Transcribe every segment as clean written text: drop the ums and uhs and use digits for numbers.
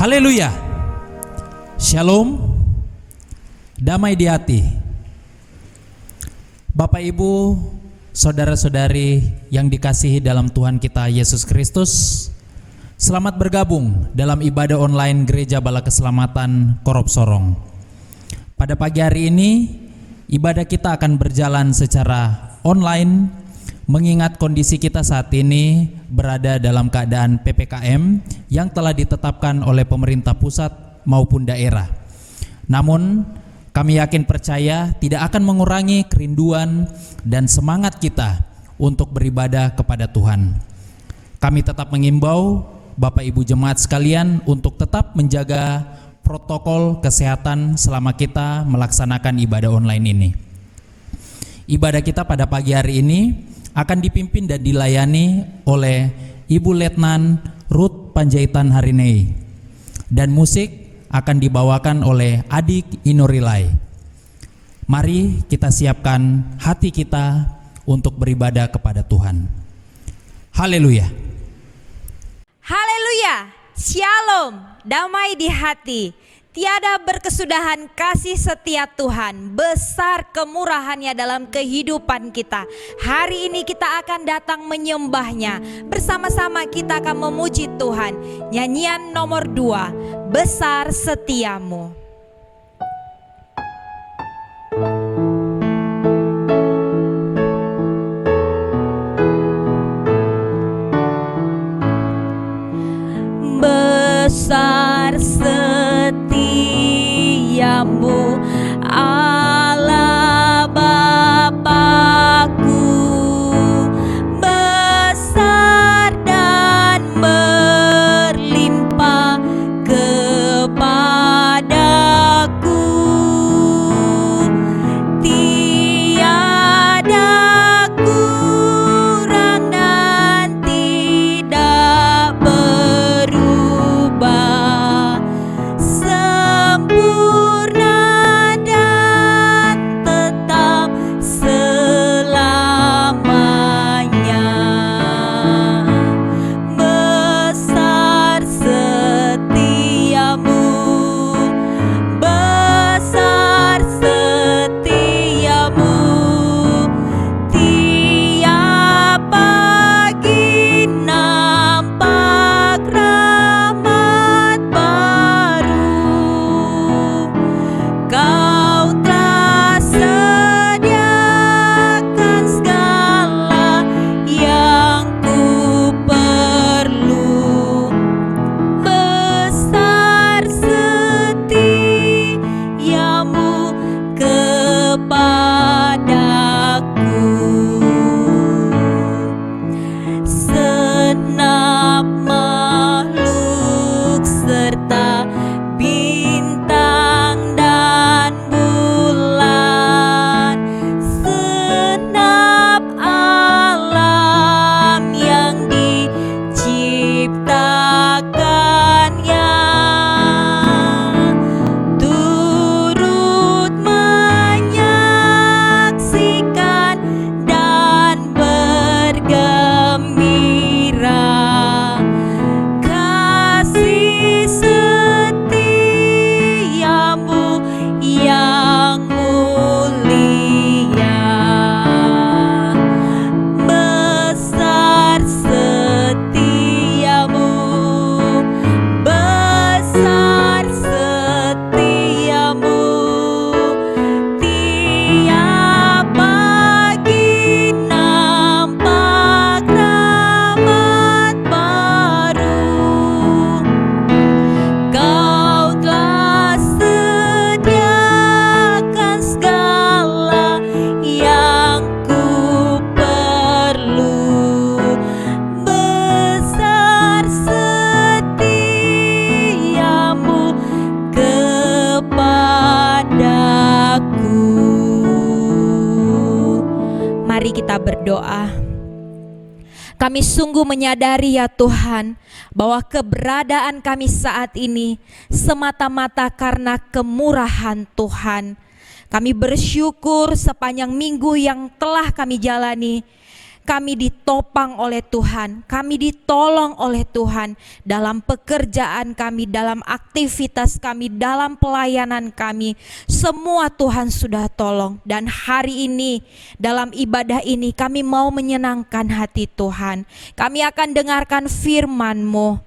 Haleluya. Shalom. Damai di hati. Bapak Ibu, saudara-saudari yang dikasihi dalam Tuhan kita Yesus Kristus, selamat bergabung dalam ibadah online Gereja Bala Keselamatan Korop Sorong. Pada pagi hari ini, ibadah kita akan berjalan secara online, mengingat kondisi kita saat ini berada dalam keadaan PPKM yang telah ditetapkan oleh pemerintah pusat maupun daerah. Namun kami yakin percaya tidak akan mengurangi kerinduan dan semangat kita untuk beribadah kepada Tuhan. Kami tetap mengimbau Bapak Ibu jemaat sekalian untuk tetap menjaga protokol kesehatan selama kita melaksanakan ibadah online ini. Ibadah kita pada pagi hari ini akan dipimpin dan dilayani oleh Ibu Letnan Ruth Panjaitan Harinei, dan musik akan dibawakan oleh Adik Inurilai. Mari kita siapkan hati kita untuk beribadah kepada Tuhan. Haleluya. Haleluya. Shalom. Damai di hati. Tiada berkesudahan kasih setia Tuhan, besar kemurahannya dalam kehidupan kita. Hari ini kita akan datang menyembahnya. Bersama-sama kita akan memuji Tuhan. Nyanyian nomor 2, besar setiamu. Besar setiamu Allah Bapakku, besar dan berlimpah kepadaku. Tiada kurang dan tidak berubah, sempurna dan tetap selamanya. Besar setiamu, besar setiamu. Tiap pagi nampak rahmat baru. Kau telah sediakan segala yang ku perlu. Besar setiamu kepadaku. Senap makhluk serta bintang dan bulan, senap alam yang diciptakannya, turut menyaksikan dan bergembira. Kasih setiamu yang mulia. Besar setiamu, besar setiamu. Tiap pagi nampak rahmat baru. Kau telah sediakan segala yang ku perlu. Besar setiamu kepadaku. Mari kita berdoa. Kami sungguh menyadari ya Tuhan, bahwa keberadaan kami saat ini semata-mata karena kemurahan Tuhan. Kami bersyukur sepanjang minggu yang telah kami jalani. Kami ditopang oleh Tuhan, kami ditolong oleh Tuhan dalam pekerjaan kami, dalam aktivitas kami, dalam pelayanan kami. Semua Tuhan sudah tolong, dan hari ini dalam ibadah ini kami mau menyenangkan hati Tuhan. Kami akan dengarkan firman-Mu.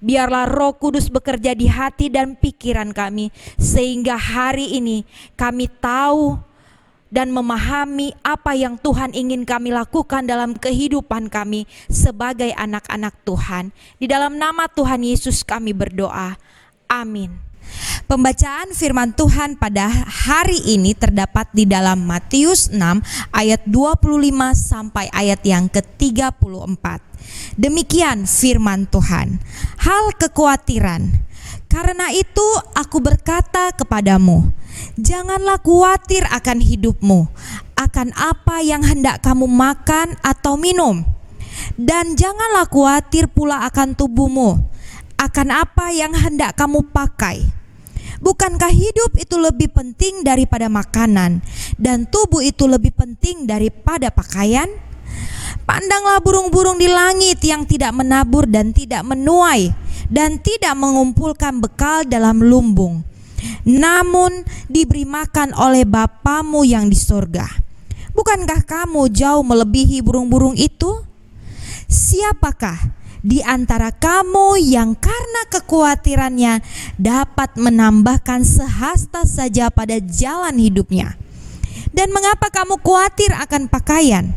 Biarlah Roh Kudus bekerja di hati dan pikiran kami, sehingga hari ini kami tahu dan memahami apa yang Tuhan ingin kami lakukan dalam kehidupan kami sebagai anak-anak Tuhan. Di dalam nama Tuhan Yesus kami berdoa. Amin. Pembacaan firman Tuhan pada hari ini terdapat di dalam Matius 6 ayat 25 sampai ayat yang ke-34. Demikian firman Tuhan. Hal kekhawatiran. Karena itu aku berkata kepadamu, janganlah khawatir akan hidupmu, akan apa yang hendak kamu makan atau minum. Dan janganlah khawatir pula akan tubuhmu, akan apa yang hendak kamu pakai. Bukankah hidup itu lebih penting daripada makanan, dan tubuh itu lebih penting daripada pakaian? Pandanglah burung-burung di langit yang tidak menabur dan tidak menuai dan tidak mengumpulkan bekal dalam lumbung, namun diberi makan oleh Bapamu yang di sorga. Bukankah kamu jauh melebihi burung-burung itu? Siapakah di antara kamu yang karena kekhawatirannya dapat menambahkan sehasta saja pada jalan hidupnya? Dan mengapa kamu khawatir akan pakaian?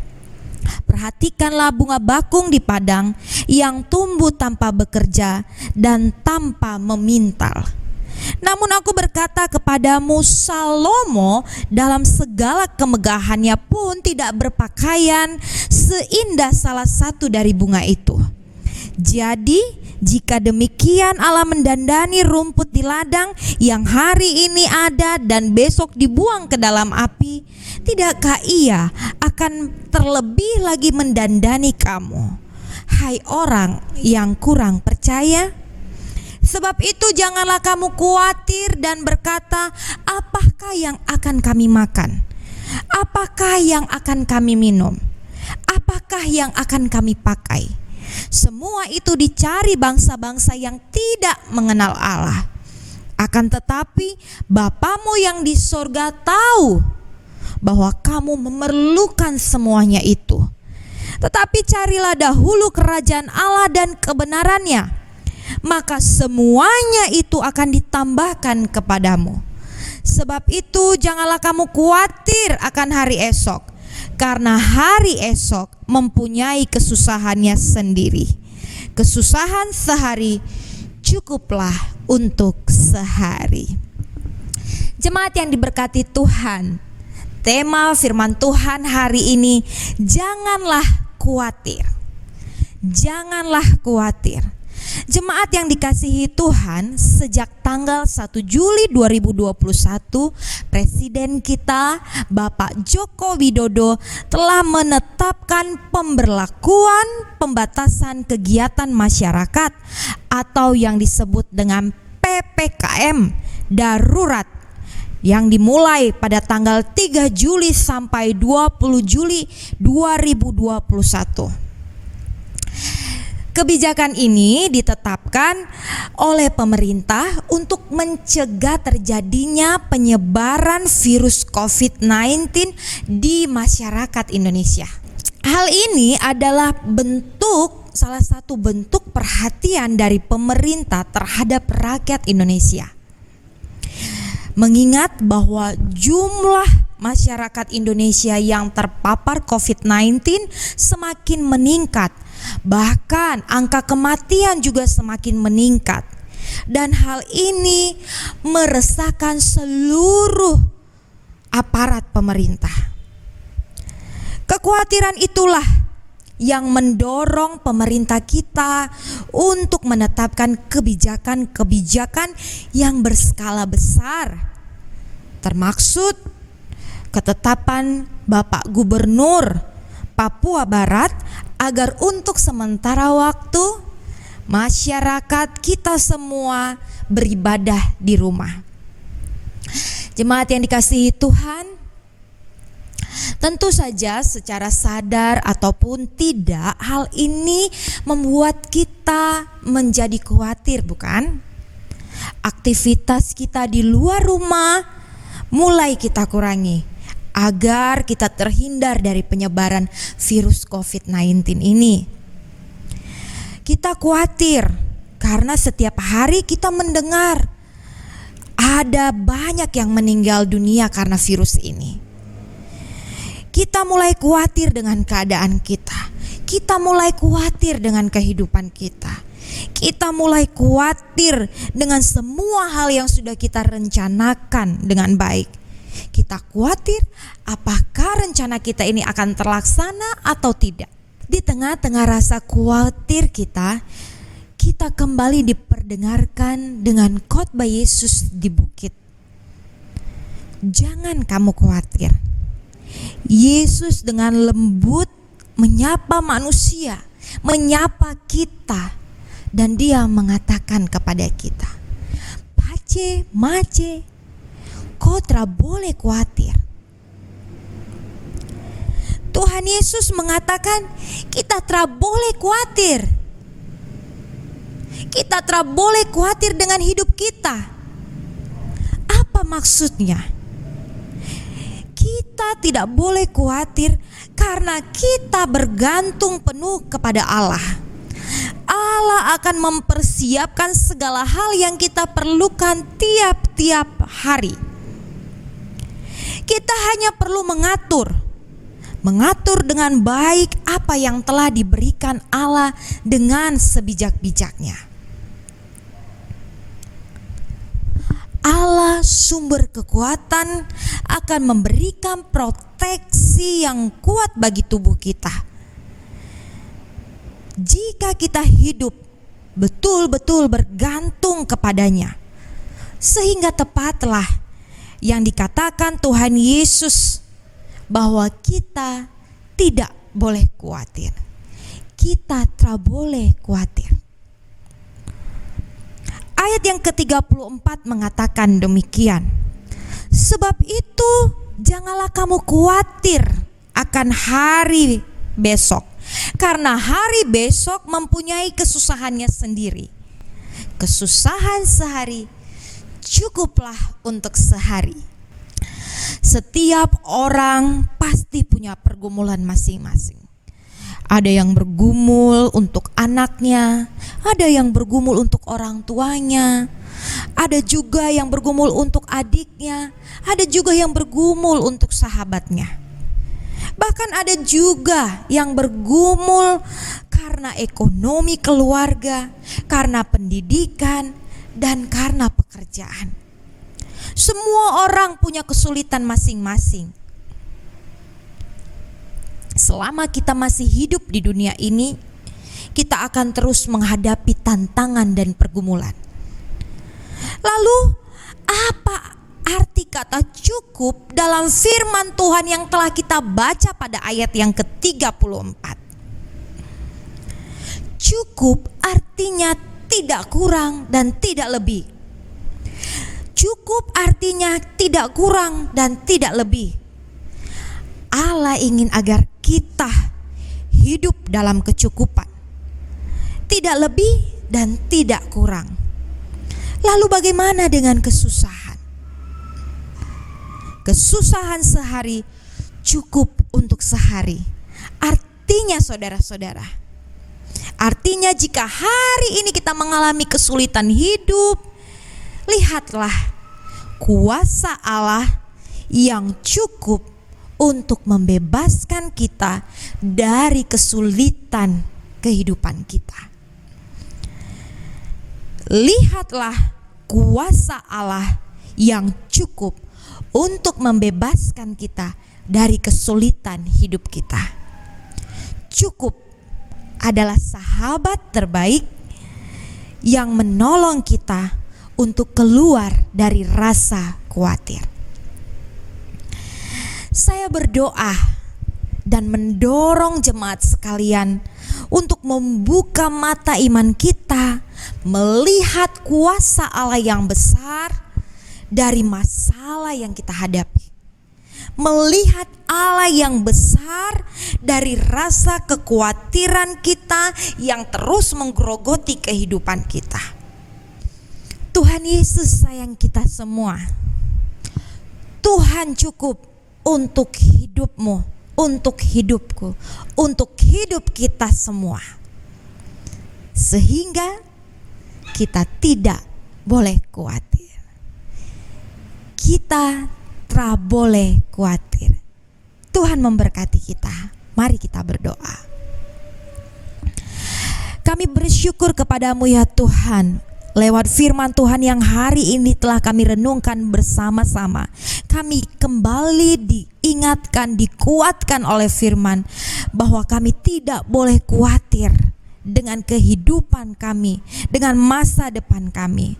Perhatikanlah bunga bakung di padang yang tumbuh tanpa bekerja dan tanpa memintal. Namun aku berkata kepadamu, Salomo dalam segala kemegahannya pun tidak berpakaian seindah salah satu dari bunga itu. Jadi jika demikian Allah mendandani rumput di ladang yang hari ini ada dan besok dibuang ke dalam api, tidakkah Ia akan terlebih lagi mendandani kamu, hai orang yang kurang percaya? Sebab itu janganlah kamu khawatir dan berkata, apakah yang akan kami makan? Apakah yang akan kami minum? Apakah yang akan kami pakai? Semua itu dicari bangsa-bangsa yang tidak mengenal Allah. Akan tetapi Bapamu yang di sorga tahu bahwa kamu memerlukan semuanya itu. Tetapi carilah dahulu kerajaan Allah dan kebenarannya, maka semuanya itu akan ditambahkan kepadamu. Sebab itu janganlah kamu khawatir akan hari esok, karena hari esok mempunyai kesusahannya sendiri. Kesusahan sehari cukuplah untuk sehari. Jemaat yang diberkati Tuhan, tema firman Tuhan hari ini, janganlah khawatir. Janganlah khawatir. Jemaat yang dikasihi Tuhan, sejak tanggal 1 Juli 2021, Presiden kita Bapak Joko Widodo telah menetapkan pemberlakuan pembatasan kegiatan masyarakat atau yang disebut dengan PPKM darurat yang dimulai pada tanggal 3 Juli sampai 20 Juli 2021. Kebijakan ini ditetapkan oleh pemerintah untuk mencegah terjadinya penyebaran virus COVID-19 di masyarakat Indonesia. Hal ini adalah salah satu bentuk perhatian dari pemerintah terhadap rakyat Indonesia. Mengingat bahwa jumlah masyarakat Indonesia yang terpapar COVID-19 semakin meningkat, bahkan angka kematian juga semakin meningkat, dan hal ini meresahkan seluruh aparat pemerintah. Kekhawatiran itulah yang mendorong pemerintah kita untuk menetapkan kebijakan-kebijakan yang berskala besar, termaksud ketetapan Bapak Gubernur Papua Barat agar untuk sementara waktu masyarakat kita semua beribadah di rumah. Jemaat yang dikasihi Tuhan, Tentu saja secara sadar ataupun tidak, hal ini membuat kita menjadi khawatir, bukan? Aktivitas kita di luar rumah mulai kita kurangi agar kita terhindar dari penyebaran virus COVID-19 ini. Kita khawatir karena setiap hari kita mendengar ada banyak yang meninggal dunia karena virus ini. Kita mulai khawatir dengan keadaan kita. Kita mulai khawatir dengan kehidupan kita. Kita mulai khawatir dengan semua hal yang sudah kita rencanakan dengan baik. Kita khawatir apakah rencana kita ini akan terlaksana atau tidak. Di tengah-tengah rasa khawatir kita kembali diperdengarkan dengan khotbah Yesus di bukit. Jangan kamu khawatir. Yesus dengan lembut menyapa manusia, menyapa kita, dan dia mengatakan kepada kita, "Pace, mace, kau tidak boleh khawatir." Tuhan Yesus mengatakan kita tidak boleh khawatir. Kita tidak boleh khawatir dengan hidup kita. Apa maksudnya? Kita tidak boleh khawatir karena kita bergantung penuh kepada Allah. Allah akan mempersiapkan segala hal yang kita perlukan tiap-tiap hari. Kita hanya perlu mengatur dengan baik apa yang telah diberikan Allah dengan sebijak-bijaknya. Allah sumber kekuatan akan memberikan proteksi yang kuat bagi tubuh kita. Jika kita hidup betul-betul bergantung kepadanya, sehingga tepatlah yang dikatakan Tuhan Yesus bahwa kita tidak boleh khawatir. Kita tidak boleh khawatir. Ayat yang ke-34 mengatakan demikian. Sebab itu janganlah kamu khawatir akan hari besok, karena hari besok mempunyai kesusahannya sendiri. Kesusahan sehari cukuplah untuk sehari. Setiap orang pasti punya pergumulan masing-masing. Ada yang bergumul untuk anaknya, ada yang bergumul untuk orang tuanya, ada juga yang bergumul untuk adiknya, ada juga yang bergumul untuk sahabatnya. Bahkan ada juga yang bergumul karena ekonomi keluarga, karena pendidikan, dan karena pekerjaan. Semua orang punya kesulitan masing-masing. Selama kita masih hidup di dunia ini, kita akan terus menghadapi tantangan dan pergumulan. Lalu, apa arti kata cukup dalam firman Tuhan yang telah kita baca pada ayat yang ke-34? Cukup artinya tidak kurang dan tidak lebih. Cukup artinya tidak kurang dan tidak lebih. Allah ingin agar kita hidup dalam kecukupan, tidak lebih dan tidak kurang. Lalu bagaimana dengan kesusahan? Kesusahan sehari cukup untuk sehari. Artinya saudara-saudara, artinya jika hari ini kita mengalami kesulitan hidup, lihatlah kuasa Allah yang cukup untuk membebaskan kita dari kesulitan kehidupan kita. Lihatlah kuasa Allah yang cukup untuk membebaskan kita dari kesulitan hidup kita. Cukup adalah sahabat terbaik yang menolong kita untuk keluar dari rasa khawatir. Saya berdoa dan mendorong jemaat sekalian untuk membuka mata iman kita, melihat kuasa Allah yang besar dari masalah yang kita hadapi, melihat Allah yang besar dari rasa kekhawatiran kita yang terus menggerogoti kehidupan kita. Tuhan Yesus sayang kita semua. Tuhan cukup untuk hidupmu, untuk hidupku, untuk hidup kita semua. Sehingga kita tidak boleh khawatir. Kita tidak boleh khawatir. Tuhan memberkati kita. Mari kita berdoa. Kami bersyukur kepadamu ya Tuhan, lewat firman Tuhan yang hari ini telah kami renungkan bersama-sama. Kami kembali diingatkan, dikuatkan oleh firman bahwa kami tidak boleh khawatir dengan kehidupan kami, dengan masa depan kami.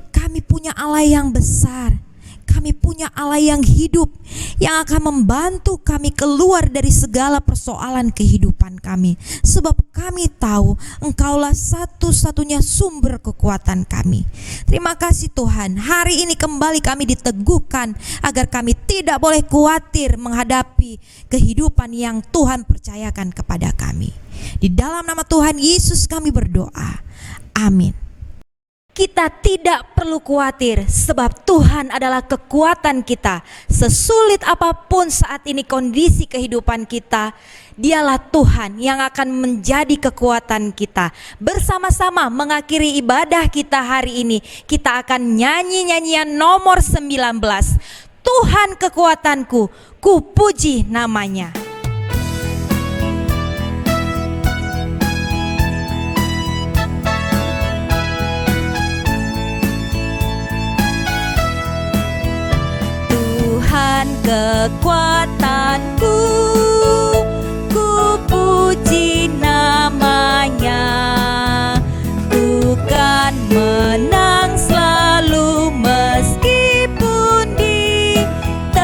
Kami punya Allah yang besar. Kami punya Allah yang hidup, yang akan membantu kami keluar dari segala persoalan kehidupan kami. Sebab kami tahu Engkaulah satu-satunya sumber kekuatan kami. Terima kasih Tuhan, hari ini kembali kami diteguhkan agar kami tidak boleh khawatir menghadapi kehidupan yang Tuhan percayakan kepada kami. Di dalam nama Tuhan Yesus kami berdoa. Amin. Kita tidak perlu khawatir sebab Tuhan adalah kekuatan kita. Sesulit apapun saat ini kondisi kehidupan kita, Dialah Tuhan yang akan menjadi kekuatan kita. Bersama-sama mengakhiri ibadah kita hari ini, kita akan nyanyi nyanyian nomor 19. Tuhan kekuatanku, ku puji namanya. Tuhan kekuatanku, ku puji namanya. Ku kan menang selalu meskipun ditentang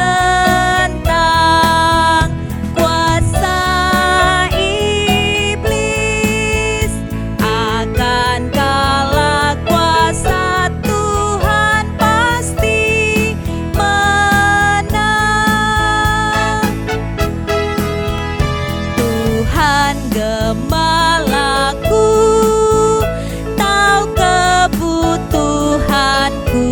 kuasa iblis. Akan kalah kuasa Tuhan pasti Tuhan gembalaku, tahu kebutuhanku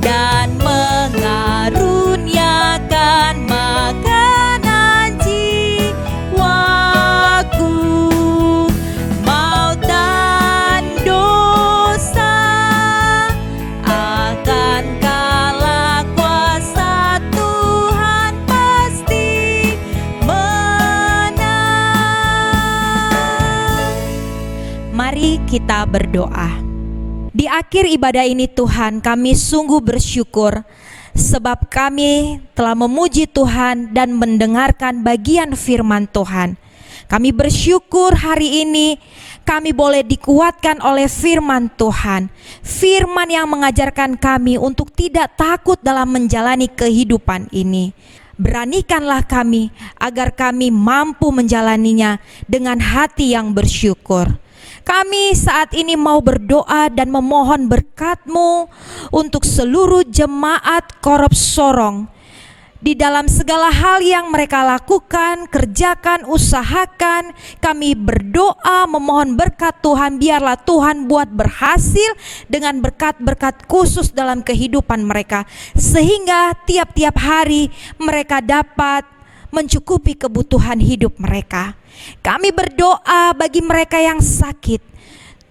dan mengaruniakan makanan jiwaku. Maut dan dosa akan kalah kuasa Tuhan pasti Mari kita berdoa. Di akhir ibadah ini Tuhan, kami sungguh bersyukur sebab kami telah memuji Tuhan dan mendengarkan bagian firman Tuhan. Kami bersyukur hari ini kami boleh dikuatkan oleh firman Tuhan. Firman yang mengajarkan kami untuk tidak takut dalam menjalani kehidupan ini. Beranikanlah kami agar kami mampu menjalaninya dengan hati yang bersyukur. Kami saat ini mau berdoa dan memohon berkat-Mu untuk seluruh jemaat Korop Sorong. Di dalam segala hal yang mereka lakukan, kerjakan, usahakan, kami berdoa memohon berkat Tuhan. Biarlah Tuhan buat berhasil dengan berkat-berkat khusus dalam kehidupan mereka, sehingga tiap-tiap hari mereka dapat mencukupi kebutuhan hidup mereka. Kami berdoa bagi mereka yang sakit,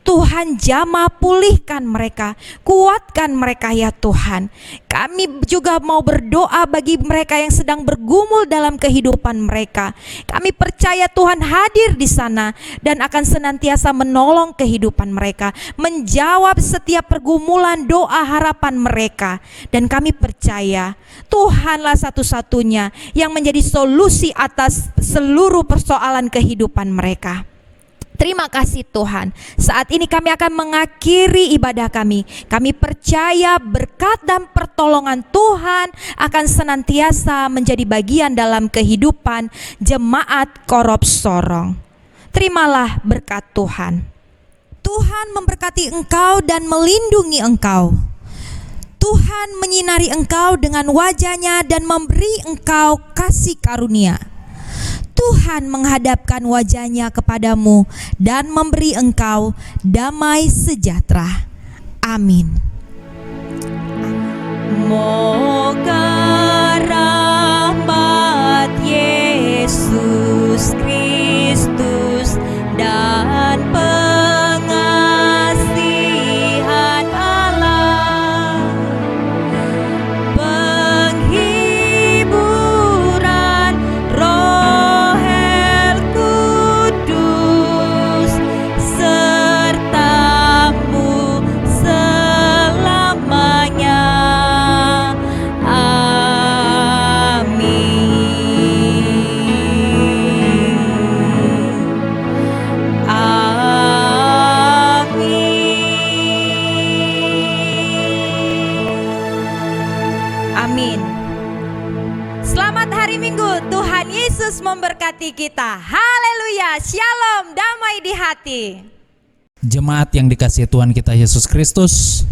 Tuhan jamah pulihkan mereka, kuatkan mereka ya Tuhan. Kami juga mau berdoa bagi mereka yang sedang bergumul dalam kehidupan mereka. Kami percaya Tuhan hadir di sana dan akan senantiasa menolong kehidupan mereka, menjawab setiap pergumulan doa harapan mereka. Dan kami percaya Tuhanlah satu-satunya yang menjadi solusi atas seluruh persoalan kehidupan mereka. Terima kasih Tuhan. Saat ini kami akan mengakhiri ibadah kami. Kami percaya berkat dan pertolongan Tuhan akan senantiasa menjadi bagian dalam kehidupan jemaat Korop Sorong. Terimalah berkat Tuhan. Tuhan memberkati engkau dan melindungi engkau. Tuhan menyinari engkau dengan wajah-Nya dan memberi engkau kasih karunia. Tuhan menghadapkan wajah-Nya kepadamu dan memberi engkau damai sejahtera. Amin. Moga rahmat Yesus Kristus dan pengasihan Allah, penghiburan Roh Kudus sertamu selamanya. Amin. Selamat hari Minggu, Tuhan Yesus memberkati kita. Haleluya, shalom, damai di hati. Jemaat yang dikasihi Tuhan kita Yesus Kristus,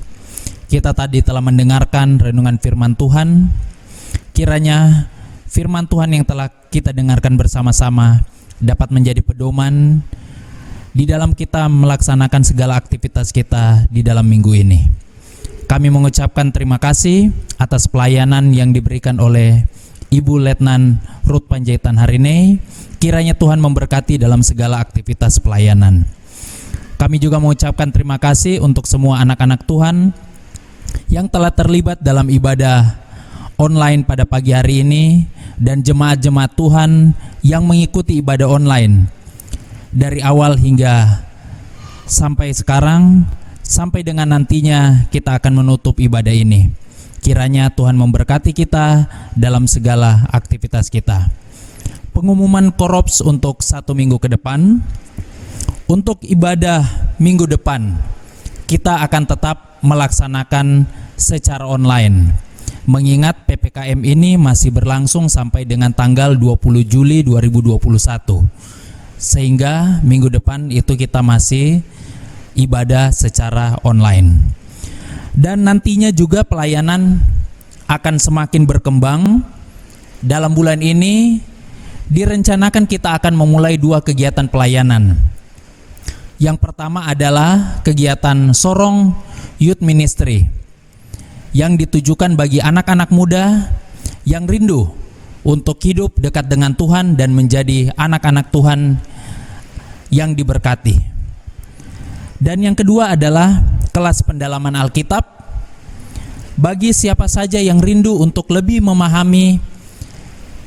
kita tadi telah mendengarkan renungan firman Tuhan. Kiranya firman Tuhan yang telah kita dengarkan bersama-sama dapat menjadi pedoman di dalam kita melaksanakan segala aktivitas kita di dalam minggu ini. Kami mengucapkan terima kasih atas pelayanan yang diberikan oleh Ibu Letnan Ruth Panjaitan hari ini. Kiranya Tuhan memberkati dalam segala aktivitas pelayanan. Kami juga mengucapkan terima kasih untuk semua anak-anak Tuhan yang telah terlibat dalam ibadah online pada pagi hari ini, dan jemaat-jemaat Tuhan yang mengikuti ibadah online dari awal hingga sampai sekarang, sampai dengan nantinya kita akan menutup ibadah ini. Kiranya Tuhan memberkati kita dalam segala aktivitas kita. Pengumuman Korops untuk 1 minggu ke depan. Untuk ibadah minggu depan, kita akan tetap melaksanakan secara online. Mengingat PPKM ini masih berlangsung sampai dengan tanggal 20 Juli 2021. Sehingga minggu depan itu kita masih ibadah secara online. Dan nantinya juga pelayanan akan semakin berkembang. Dalam bulan ini direncanakan kita akan memulai 2 kegiatan pelayanan. Yang pertama adalah kegiatan Sorong Youth Ministry yang ditujukan bagi anak-anak muda yang rindu untuk hidup dekat dengan Tuhan dan menjadi anak-anak Tuhan yang diberkati. Dan yang kedua adalah kelas pendalaman Alkitab bagi siapa saja yang rindu untuk lebih memahami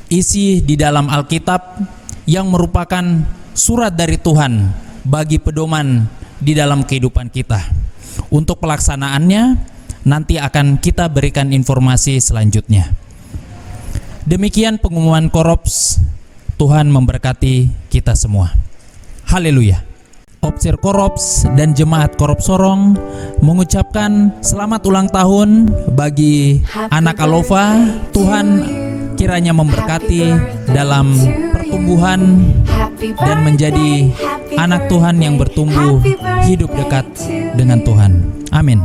isi di dalam Alkitab yang merupakan surat dari Tuhan bagi pedoman di dalam kehidupan kita. Untuk pelaksanaannya nanti akan kita berikan informasi selanjutnya. Demikian pengumuman Korops. Tuhan memberkati kita semua. Haleluya. Opsir Korops dan Jemaat Korops Sorong mengucapkan selamat ulang tahun bagi anak Alova. Tuhan kiranya memberkati dalam pertumbuhan dan menjadi anak Tuhan yang bertumbuh hidup dekat dengan Tuhan. Amin.